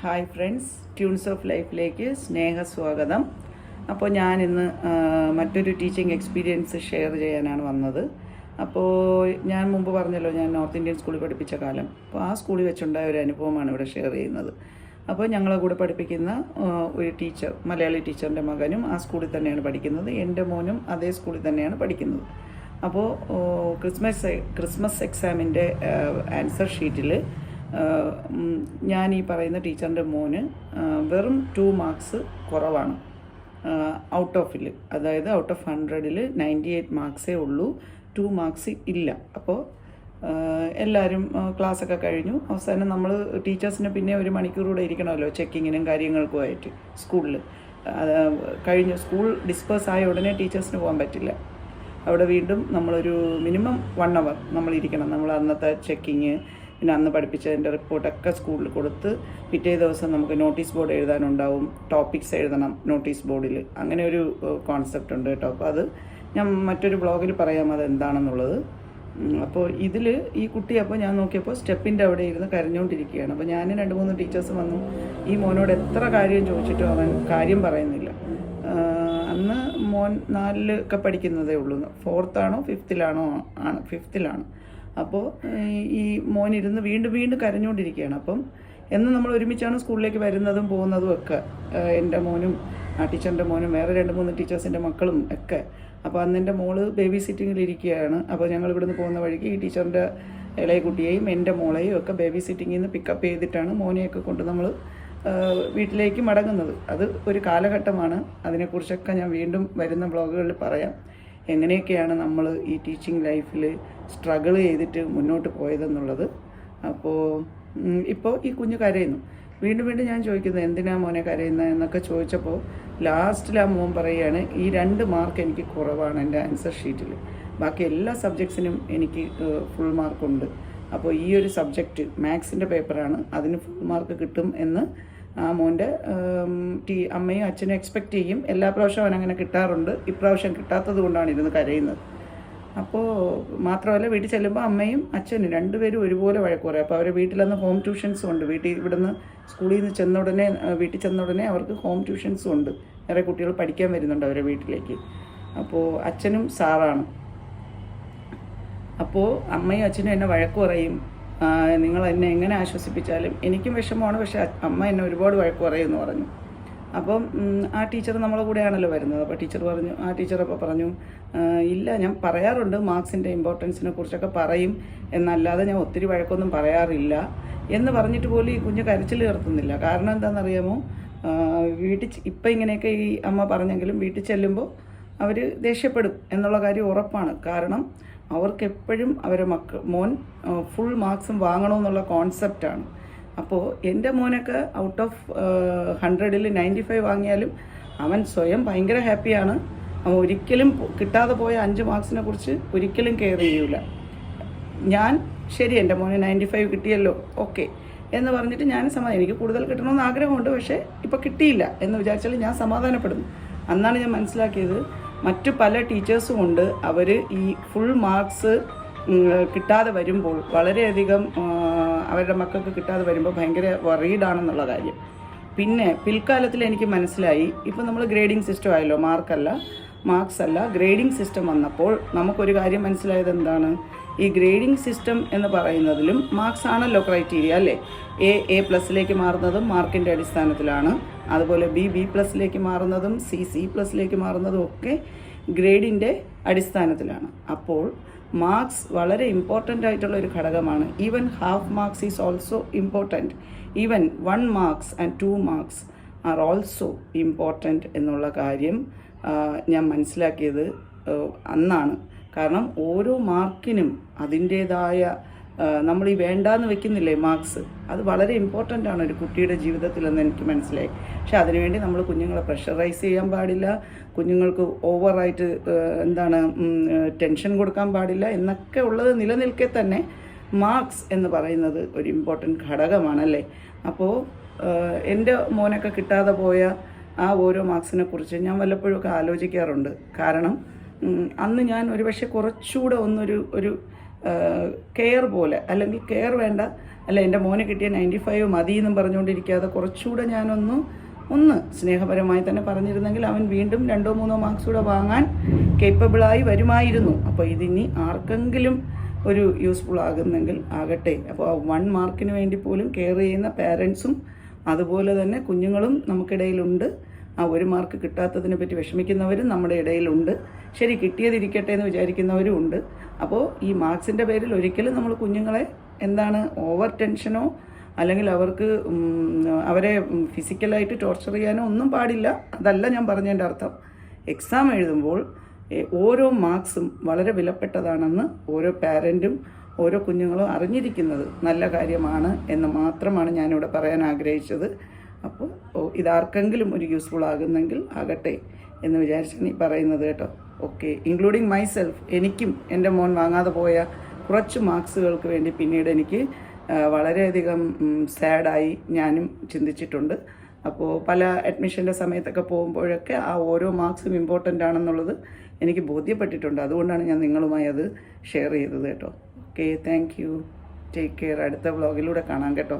Hi friends, tunes of ലൈഫിലേക്ക് സ്നേഹസ്വാഗതം. അപ്പോൾ ഞാനിന്ന് മറ്റൊരു ടീച്ചിങ് എക്സ്പീരിയൻസ് ഷെയർ ചെയ്യാനാണ് വന്നത്. അപ്പോൾ ഞാൻ മുമ്പ് പറഞ്ഞല്ലോ, ഞാൻ നോർത്ത് ഇന്ത്യൻ സ്കൂളിൽ പഠിപ്പിച്ച കാലം. അപ്പോൾ ആ സ്കൂളിൽ വെച്ചുണ്ടായ ഒരു അനുഭവമാണ് ഇവിടെ ഷെയർ ചെയ്യുന്നത്. അപ്പോൾ ഞങ്ങളെ കൂടെ പഠിപ്പിക്കുന്ന ഒരു ടീച്ചർ, മലയാളി ടീച്ചറിൻ്റെ മകനും ആ സ്കൂളിൽ തന്നെയാണ് പഠിക്കുന്നത്. എൻ്റെ മോനും അതേ സ്കൂളിൽ തന്നെയാണ് പഠിക്കുന്നത്. അപ്പോൾ ക്രിസ്മസ് എക്സാമിൻ്റെ ആൻസർ ഷീറ്റിൽ ഞാൻ ഈ പറയുന്ന ടീച്ചറിൻ്റെ മോന് വെറും 2 മാർക്സ് കുറവാണ്. ഔട്ട് ഓഫിൽ, അതായത് ഔട്ട് ഓഫ് 100-ൽ 98 മാർക്സേ ഉള്ളൂ, 2 മാർക്സ് ഇല്ല. അപ്പോൾ എല്ലാവരും ക്ലാസ്സൊക്കെ കഴിഞ്ഞു. അവസാനം നമ്മൾ ടീച്ചേഴ്സിന് പിന്നെ 1 മണിക്കൂർ കൂടെ ഇരിക്കണമല്ലോ ചെക്കിങ്ങിനും കാര്യങ്ങൾക്കുമായിട്ട് സ്കൂളിൽ. കഴിഞ്ഞു സ്കൂൾ ഡിസ്പേഴ്സ് ആയ ഉടനെ ടീച്ചേഴ്സിന് പോകാൻ പറ്റില്ല. അവിടെ വീണ്ടും നമ്മളൊരു മിനിമം 1 അവർ നമ്മളിരിക്കണം. നമ്മൾ അന്നത്തെ ചെക്കിങ്, പിന്നെ അന്ന് പഠിപ്പിച്ചതിൻ്റെ റിപ്പോർട്ടൊക്കെ സ്കൂളിൽ കൊടുത്ത് പിറ്റേ ദിവസം നമുക്ക് നോട്ടീസ് ബോർഡ് എഴുതാനുണ്ടാവും, ടോപ്പിക്സ് എഴുതണം നോട്ടീസ് ബോർഡിൽ. അങ്ങനെ ഒരു കോൺസെപ്റ്റ് ഉണ്ട് കേട്ടോ. അപ്പോൾ അത് ഞാൻ മറ്റൊരു ബ്ലോഗിൽ പറയാം അതെന്താണെന്നുള്ളത്. അപ്പോൾ ഇതിൽ ഈ കുട്ടി, അപ്പോൾ ഞാൻ നോക്കിയപ്പോൾ സ്റ്റെപ്പിൻ്റെ അവിടെ ഇരുന്ന് കരഞ്ഞുകൊണ്ടിരിക്കുകയാണ്. അപ്പോൾ ഞാൻ 2-3 ടീച്ചേഴ്സ് വന്നു. ഈ മോനോട് എത്ര കാര്യം ചോദിച്ചിട്ടും അവൻ കാര്യം പറയുന്നില്ല. അന്ന് മോൻ 4-ലൊക്കെ പഠിക്കുന്നതേ ഉള്ളൂ. 4th-ആണോ 5th-ലാണോ? ആണ് 5th-ലാണ്. അപ്പോൾ ഈ മോനിരുന്ന് വീണ്ടും കരഞ്ഞുകൊണ്ടിരിക്കുകയാണ്. അപ്പം എന്നും നമ്മൾ ഒരുമിച്ചാണ് സ്കൂളിലേക്ക് വരുന്നതും പോകുന്നതും ഒക്കെ, എൻ്റെ മോനും ആ ടീച്ചറിൻ്റെ മോനും വേറെ 2-3 ടീച്ചേഴ്സിൻ്റെ മക്കളും ഒക്കെ. അപ്പോൾ അന്ന് എൻ്റെ മോള് ബേബി സിറ്റിങ്ങിലിരിക്കുകയാണ്. അപ്പോൾ ഞങ്ങൾ ഇവിടുന്ന് പോകുന്ന വഴിക്ക് ഈ ടീച്ചറിൻ്റെ ഇളയ കുട്ടിയെയും എൻ്റെ മോളെയും ഒക്കെ ബേബി സിറ്റിങ്ങിൽ നിന്ന് പിക്കപ്പ് ചെയ്തിട്ടാണ് മോനെയൊക്കെ കൊണ്ട് നമ്മൾ വീട്ടിലേക്ക് മടങ്ങുന്നത്. അത് ഒരു കാലഘട്ടമാണ്. അതിനെക്കുറിച്ചൊക്കെ ഞാൻ വീണ്ടും വരുന്ന ബ്ലോഗുകളിൽ പറയാം, എങ്ങനെയൊക്കെയാണ് നമ്മൾ ഈ ടീച്ചിങ് ലൈഫിൽ സ്ട്രഗിൾ ചെയ്തിട്ട് മുന്നോട്ട് പോയതെന്നുള്ളത്. അപ്പോൾ ഇപ്പോൾ ഈ കുഞ്ഞ് കരയുന്നു. വീണ്ടും ഞാൻ ചോദിക്കുന്നത് എന്തിനാ മോനെ കരയുന്നത് എന്നൊക്കെ ചോദിച്ചപ്പോൾ ലാസ്റ്റിൽ ആ മോൻ പറയുകയാണ്, ഈ 2 മാർക്ക് എനിക്ക് കുറവാണ് എൻ്റെ ആൻസർ ഷീറ്റിൽ, ബാക്കി എല്ലാ സബ്ജക്ട്സിനും എനിക്ക് ഫുൾ മാർക്കുണ്ട്. അപ്പോൾ ഈ ഒരു സബ്ജക്റ്റ് മാത്സിൻ്റെ പേപ്പറാണ്, അതിന് ഫുൾ മാർക്ക് കിട്ടും എന്ന് ആ മോൻ്റെ അമ്മയും അച്ഛനും എക്സ്പെക്റ്റ് ചെയ്യും. എല്ലാ പ്രാവശ്യവും അവനങ്ങനെ കിട്ടാറുണ്ട്. ഇപ്രാവശ്യം കിട്ടാത്തത് കൊണ്ടാണ് ഇരുന്ന് കരയുന്നത്. അപ്പോൾ മാത്രമല്ല, വീട്ടിൽ ചെല്ലുമ്പോൾ അമ്മയും അച്ഛനും 2 പേരും ഒരുപോലെ വഴക്ക് പറയും. അപ്പോൾ അവരെ വീട്ടിലന്ന് ഹോം ട്യൂഷൻസും ഉണ്ട്. ഇവിടുന്ന് സ്കൂളിൽ നിന്ന് വീട്ടിൽ ചെന്ന ഉടനെ അവർക്ക് ഹോം ട്യൂഷൻസും ഉണ്ട്. വേറെ കുട്ടികൾ പഠിക്കാൻ വരുന്നുണ്ട് അവരെ വീട്ടിലേക്ക്. അപ്പോൾ അച്ഛനും സാറാണ്. അപ്പോൾ അമ്മയും അച്ഛനും എന്നെ വഴക്ക് പറയും, നിങ്ങൾ എന്നെ എങ്ങനെ ആശ്വസിപ്പിച്ചാലും എനിക്കും വിഷമമാണ്, പക്ഷേ അമ്മ എന്നെ ഒരുപാട് വഴക്ക് പറയുമെന്ന് പറഞ്ഞു. അപ്പം ആ ടീച്ചർ നമ്മളെ കൂടെയാണല്ലോ വരുന്നത്. അപ്പോൾ ടീച്ചറപ്പോൾ പറഞ്ഞു, ഇല്ല, ഞാൻ പറയാറുണ്ട് മാർക്സിൻ്റെ ഇമ്പോർട്ടൻസിനെ കുറിച്ചൊക്കെ പറയും, എന്നല്ലാതെ ഞാൻ ഒത്തിരി വഴക്കൊന്നും പറയാറില്ല എന്ന് പറഞ്ഞിട്ട് പോലും ഈ കുഞ്ഞ് കരച്ചിൽ നിർത്തുന്നില്ല. കാരണം എന്താണെന്നറിയാമോ, ഇപ്പം ഇങ്ങനെയൊക്കെ ഈ അമ്മ പറഞ്ഞെങ്കിലും വീട്ടിൽ ചെല്ലുമ്പോൾ അവർ ദേഷ്യപ്പെടും എന്നുള്ള കാര്യം ഉറപ്പാണ്. കാരണം അവർക്ക് എപ്പോഴും അവരെ മോൻ ഫുൾ മാർക്സും വാങ്ങണമെന്നുള്ള കോൺസെപ്റ്റാണ്. അപ്പോൾ എൻ്റെ മോനൊക്കെ ഔട്ട് ഓഫ് 100-ൽ 95 വാങ്ങിയാലും അവൻ സ്വയം ഭയങ്കര ഹാപ്പിയാണ്. അവൻ ഒരിക്കലും കിട്ടാതെ പോയ 5 മാർക്സിനെ കുറിച്ച് ഒരിക്കലും കെയർ ചെയ്യൂല. ഞാൻ ശരി, എൻ്റെ മോന് 95 കിട്ടിയല്ലോ, ഓക്കെ എന്ന് പറഞ്ഞിട്ട് ഞാൻ എനിക്ക് കൂടുതൽ കിട്ടണമെന്ന് ആഗ്രഹമുണ്ട്, പക്ഷേ ഇപ്പോൾ കിട്ടിയില്ല എന്ന് വിചാരിച്ചാൽ ഞാൻ സമാധാനപ്പെടുന്നു. അന്നാണ് ഞാൻ മനസ്സിലാക്കിയത്, മറ്റു പല ടീച്ചേഴ്സും ഉണ്ട്, അവർ ഈ ഫുൾ മാർക്സ് കിട്ടാതെ വരുമ്പോൾ വളരെയധികം അവരുടെ മക്കൾക്ക് കിട്ടാതെ വരുമ്പോൾ ഭയങ്കര വറീഡാണെന്നുള്ള കാര്യം. പിന്നെ പിൽക്കാലത്തിൽ എനിക്ക് മനസ്സിലായി, ഇപ്പോൾ നമ്മൾ ഗ്രേഡിംഗ് സിസ്റ്റം ആയല്ലോ, മാർക്സ് അല്ല ഗ്രേഡിംഗ് സിസ്റ്റം വന്നപ്പോൾ നമുക്കൊരു കാര്യം മനസ്സിലായത് എന്താണ്, ഈ ഗ്രേഡിംഗ് സിസ്റ്റം എന്ന് പറയുന്നതിലും മാർക്സ് ആണല്ലോ ക്രൈറ്റീരിയ, അല്ലേ? A+ലേക്ക് മാറുന്നതും മാർക്കിൻ്റെ അടിസ്ഥാനത്തിലാണ്. അതുപോലെ B+ലേക്ക് മാറുന്നതും C+ലേക്ക് മാറുന്നതും ഒക്കെ ഗ്രേഡിൻ്റെ അടിസ്ഥാനത്തിലാണ്. അപ്പോൾ മാർക്സ് വളരെ ഇമ്പോർട്ടൻ്റ് ആയിട്ടുള്ള ഒരു ഘടകമാണ്. Even half marks is also important. Even 1 marks and 2 marks are also important എന്നുള്ള കാര്യം ഞാൻ മനസ്സിലാക്കിയത് അന്നാണ്. കാരണം ഓരോ മാർക്കിനും അതിൻ്റേതായ, നമ്മൾ ഈ വേണ്ടാന്ന് വെക്കുന്നില്ലേ മാർക്സ്, അത് വളരെ ഇമ്പോർട്ടൻ്റ് ആണ് ഒരു കുട്ടിയുടെ ജീവിതത്തിലെന്ന് എനിക്ക് മനസ്സിലായി. പക്ഷെ അതിനുവേണ്ടി നമ്മൾ കുഞ്ഞുങ്ങളെ പ്രഷറൈസ് ചെയ്യാൻ പാടില്ല, കുഞ്ഞുങ്ങൾക്ക് ഓവറായിട്ട് ടെൻഷൻ കൊടുക്കാൻ പാടില്ല എന്നൊക്കെ ഉള്ളത് നിലനിൽക്കെ തന്നെ മാർക്സ് എന്ന് പറയുന്നത് ഒരു ഇമ്പോർട്ടൻറ്റ് ഘടകമാണല്ലേ. അപ്പോൾ എൻ്റെ മോനൊക്കെ കിട്ടാതെ പോയ ആ ഓരോ മാർക്സിനെ കുറിച്ച് ഞാൻ വല്ലപ്പോഴും ഒക്കെ ആലോചിക്കാറുണ്ട്. കാരണം അന്ന് ഞാൻ ഒരുപക്ഷെ കുറച്ചുകൂടെ ഒരു കെയർ പോലെ, അല്ലെങ്കിൽ കെയർ വേണ്ട, അല്ല എൻ്റെ മോന് കിട്ടിയ 95 മതി എന്നും പറഞ്ഞുകൊണ്ടിരിക്കാതെ കുറച്ചുകൂടെ ഒന്ന് സ്നേഹപരമായി തന്നെ പറഞ്ഞിരുന്നെങ്കിൽ അവൻ വീണ്ടും 2-3 മാർക്സ് കൂടെ വാങ്ങാൻ കേപ്പബിളായി വരുമായിരുന്നു. അപ്പോൾ ഇതിനി ആർക്കെങ്കിലും ഒരു യൂസ്ഫുൾ ആകുന്നെങ്കിൽ ആകട്ടെ. അപ്പോൾ ആ 1 മാർക്കിന് വേണ്ടി പോലും കെയർ ചെയ്യുന്ന പാരൻസും അതുപോലെ തന്നെ കുഞ്ഞുങ്ങളും നമുക്കിടയിലുണ്ട്. ആ 1 മാർക്ക് കിട്ടാത്തതിനെ പറ്റി വിഷമിക്കുന്നവരും നമ്മുടെ ഇടയിലുണ്ട്. ശരി, കിട്ടിയതിരിക്കട്ടെ എന്ന് വിചാരിക്കുന്നവരും ഉണ്ട്. അപ്പോൾ ഈ മാർക്സിൻ്റെ പേരിൽ ഒരിക്കലും നമ്മൾ കുഞ്ഞുങ്ങളെ ഓവർ ടെൻഷനോ അല്ലെങ്കിൽ അവരെ ഫിസിക്കലായിട്ട് ടോർച്ചർ ചെയ്യാനോ ഒന്നും പാടില്ല. അതല്ല ഞാൻ പറഞ്ഞതിൻ്റെ അർത്ഥം. എക്സാം എഴുതുമ്പോൾ ഓരോ മാർക്സും വളരെ വിലപ്പെട്ടതാണെന്ന് ഓരോ പാരൻറ്റും ഓരോ കുഞ്ഞുങ്ങളും അറിഞ്ഞിരിക്കുന്നത് നല്ല കാര്യമാണ് എന്ന് മാത്രമാണ് ഞാനിവിടെ പറയാൻ ആഗ്രഹിച്ചത്. അപ്പോൾ ഇതാർക്കെങ്കിലും ഒരു യൂസ്ഫുൾ ആകുന്നെങ്കിൽ ആകട്ടെ എന്ന് വിചാരിച്ചാണ് ഈ പറയുന്നത് കേട്ടോ. Okay, including myself. എനിക്കും എൻ്റെ മോൻ വാങ്ങാതെ പോയ കുറച്ച് മാർക്സുകൾക്ക് വേണ്ടി പിന്നീട് എനിക്ക് വളരെയധികം സാഡായി ഞാനും ചിന്തിച്ചിട്ടുണ്ട്. അപ്പോൾ പല അഡ്മിഷൻ്റെ സമയത്തൊക്കെ പോകുമ്പോഴൊക്കെ ആ ഓരോ മാർക്സും ഇമ്പോർട്ടൻ്റ് ആണെന്നുള്ളത് എനിക്ക് ബോധ്യപ്പെട്ടിട്ടുണ്ട്. അതുകൊണ്ടാണ് ഞാൻ നിങ്ങളുമായി അത് ഷെയർ ചെയ്തത് കേട്ടോ. Okay, thank you, take care. അടുത്ത വ്ളോഗിലൂടെ കാണാം കേട്ടോ.